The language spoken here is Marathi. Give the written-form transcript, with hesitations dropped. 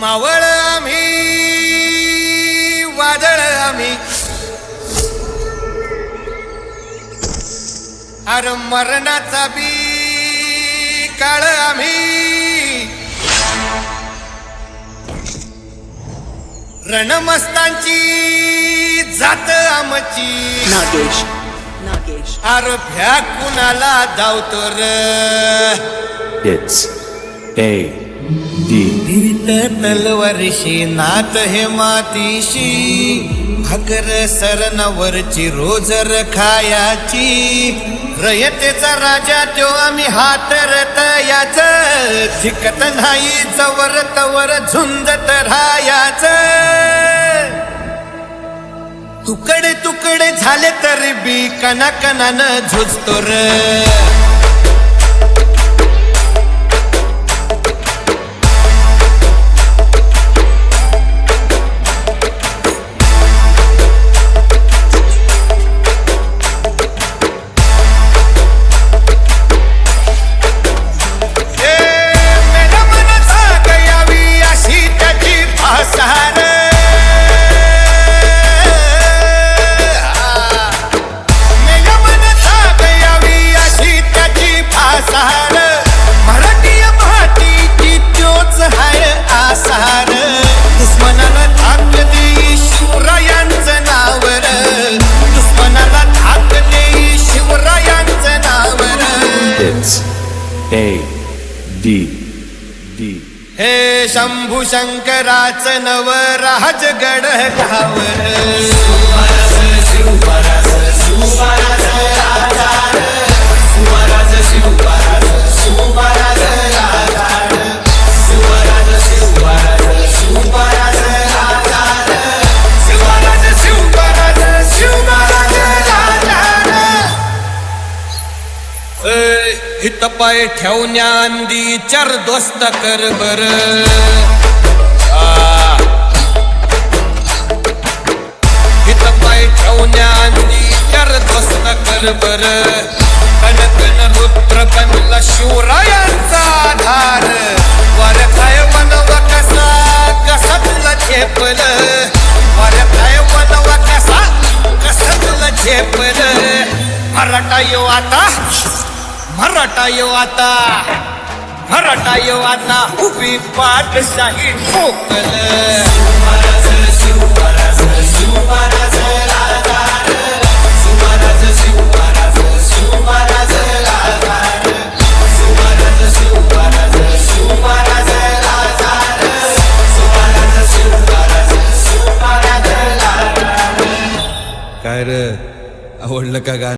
मावळ आम्ही वादळ आम्ही अर मरणाचा बी काळ आम्ही रणमस्तांची जात आमची नागेश अर भ्या कुणाला धावतो र It's A D तलवारीशी नात हे मातीशी भाकर सरणावरची रोजर खायाची रयतेचा राजा त्यो आम्ही हातरत याच झिकत नाही जवर तवर झुंजत राहायाच तुकडे तुकडे झाले तरी बी कणाकणानं झुजतो र It's A D D हे शंभू शंकराच नव राजगड गावर हित पाय ठेवण्याआधी चार दोस्त कर बर हित पाय ठेवण्याआधी चार दोस्त कर बर कनकन रुद्र बनला शिवरायांचा आधार वर काय वनवा कसा कसा तुला झेपल वर काय वनवा कसा तुला झेपल मराठा येऊ आता मराठा येऊ आता उभी पाठशाही ठोकल काय रे आवडलं का गाणं?